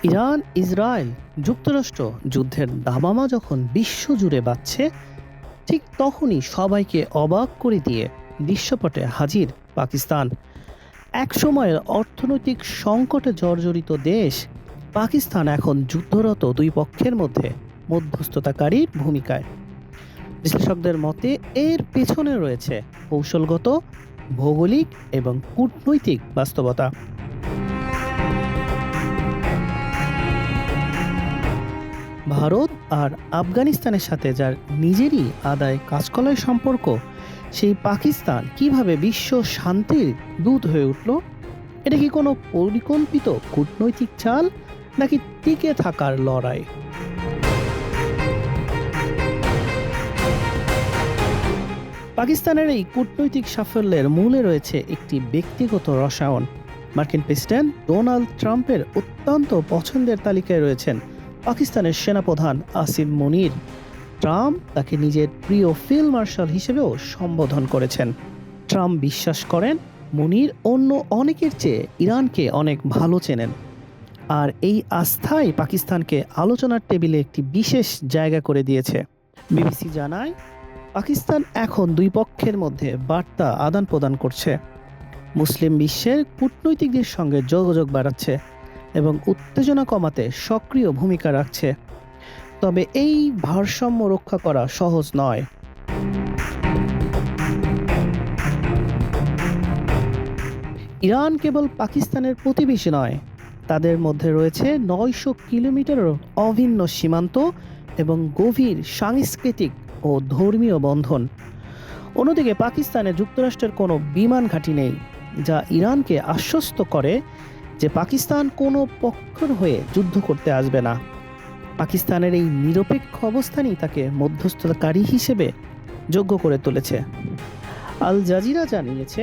Iran, Israel, যুক্তরাষ্ট্র যুদ্ধের দামামা যখন বিশ্বজুড়ে বাজছে, ঠিক তখনই সবাইকে অবাক করে দিয়ে দৃশ্যপটে হাজির পাকিস্তান। একসময়ের অর্থনৈতিক সংকটে জর্জরিত দেশ পাকিস্তান এখন যুদ্ধরত দুই পক্ষের মধ্যে মধ্যস্থতাকারীর ভূমিকায়। বিশ্লেষকদের মতে এর পেছনে রয়েছে কৌশলগত, ভৌগোলিক এবং কূটনৈতিক বাস্তবতা। ভারত আর আফগানিস্তানের সাথে যার নিজেরই আদায় কাজকলায় সম্পর্ক, সেই পাকিস্তান কিভাবে বিশ্ব শান্তির দূত হয়ে উঠল? এটা কি কোনো পরিকল্পিত কূটনৈতিক চাল, নাকি টিকে থাকার লড়াই? পাকিস্তানের এই কূটনৈতিক সাফল্যের মূলে রয়েছে একটি ব্যক্তিগত রসায়ন। মার্কিন প্রেসিডেন্ট ডোনাল্ড ট্রাম্পের অত্যন্ত পছন্দের তালিকায় রয়েছেন পাকিস্তানের সেনাপ্রধান আসিম মুনির। ট্রাম্প তাকে নিজের প্রিয় ফিল্ড মার্শাল হিসেবেও সম্বোধন করেছেন। ট্রাম্প বিশ্বাস করেন মুনির অন্য অনেকের চেয়ে ইরানকে অনেক ভালো চেনেন, আর এই আস্থাই পাকিস্তানকে আলোচনার টেবিলে একটি বিশেষ জায়গা করে দিয়েছে। বিবিসি জানায়, পাকিস্তান এখন দুই পক্ষের মধ্যে বার্তা আদান প্রদান করছে, মুসলিম বিশ্বের কূটনৈতিকদের সঙ্গে যোগাযোগ বাড়াচ্ছে এবং উত্তেজনা কমাতে সক্রিয় ভূমিকা রাখছে। তবে এই ভারসাম্য রক্ষা করা সহজ নয়। ইরান কেবল পাকিস্তানের প্রতিবেশী নয়, তাদের মধ্যে রয়েছে ৯০০ কিলোমিটারের অভিন্ন সীমান্ত এবং গভীর সাংস্কৃতিক ও ধর্মীয় বন্ধন। অন্যদিকে পাকিস্তানে যুক্তরাষ্ট্রের কোনো বিমান ঘাঁটি নেই, যা ইরানকে আশ্বস্ত করে যে পাকিস্তান কোনো পক্ষের হয়ে যুদ্ধ করতে আসবে না। পাকিস্তানের এই নিরপেক্ষ অবস্থানই তাকে মধ্যস্থতাকারী হিসেবে যোগ্য করে তুলেছে। আল জাজিরা জানিয়েছে,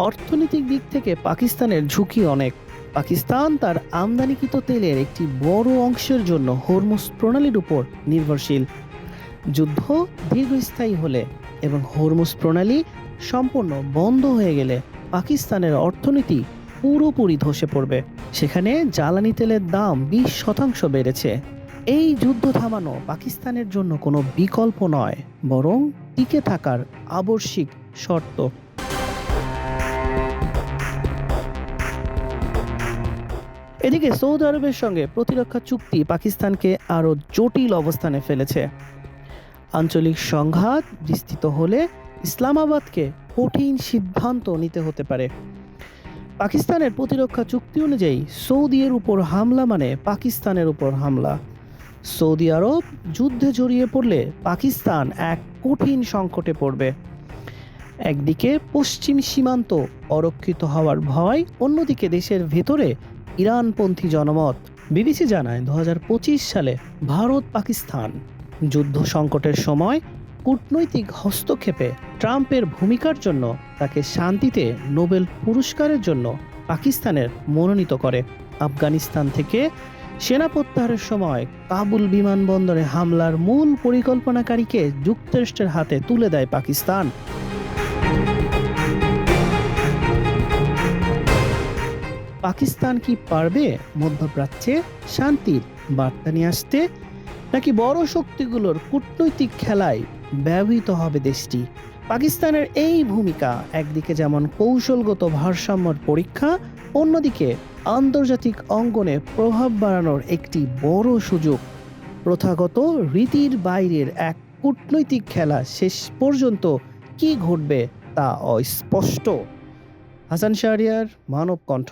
অর্থনৈতিক দিক থেকে পাকিস্তানের ঝুঁকি অনেক। পাকিস্তান তার আমদানিকৃত তেলের একটি বড় অংশের জন্য হরমুজ প্রণালীর উপর নির্ভরশীল। যুদ্ধ দীর্ঘস্থায়ী হলে এবং হরমুজ প্রণালী সম্পূর্ণ বন্ধ হয়ে গেলে পাকিস্তানের অর্থনীতি পুরোপুরি ধসে পড়বে। সেখানে জ্বালানি তেলের দাম 20% বেড়েছে। এই যুদ্ধ থামানো পাকিস্তানের জন্য কোনো বিকল্প নয়, বরং টিকে থাকার আবশ্যিক শর্ত। এদিকে সৌদি আরবের সঙ্গে প্রতিরক্ষা চুক্তি পাকিস্তানকে আরও জটিল অবস্থানে ফেলেছে। আঞ্চলিক সংঘাত বিস্তৃত হলে ইসলামাবাদকে কঠিন সিদ্ধান্ত নিতে হতে পারে। পাকিস্তানের প্রতিরক্ষা চুক্তি অনুযায়ী সৌদির উপর হামলা মানে পাকিস্তানের উপর হামলা। সৌদি আরব যুদ্ধে জড়িয়ে পড়লে পাকিস্তান এক কঠিন সংকটে পড়বে। একদিকে পশ্চিম সীমান্ত অরক্ষিত হওয়ার ভয়, অন্যদিকে দেশের ভেতরে ইরানপন্থী জনমত। বিবিসি জানায়, 2025 সালে ভারত পাকিস্তান যুদ্ধ সংকটের সময় কূটনৈতিক হস্তক্ষেপে ট্রাম্পের ভূমিকার জন্য তাকে শান্তিতে নোবেল পুরস্কারের জন্য পাকিস্তানের মনোনীত করে। আফগানিস্তান থেকে সেনা প্রত্যাহারের সময় কাবুল বিমানবন্দরে হামলার মূল পরিকল্পনাকারীকে যুক্তরাষ্ট্রের হাতে তুলে দেয় পাকিস্তান। পাকিস্তান কি পারবে মধ্যপ্রাচ্যে শান্তির বার্তা নিয়ে আসতে, নাকি বড় শক্তিগুলোর কূটনৈতিক খেলায় ব্যবহৃত হবে দেশটি? পাকিস্তানের এই ভূমিকা একদিকে যেমন কৌশলগত ভারসাম্যর পরীক্ষা, অন্যদিকে আন্তর্জাতিক অঙ্গনে প্রভাব বাড়ানোর একটি বড় সুযোগ। প্রথাগত রীতির বাইরের এক কূটনৈতিক খেলা শেষ পর্যন্ত কি ঘটবে তা অস্পষ্ট। হাসান শাহরিয়ার, মানব কণ্ঠ।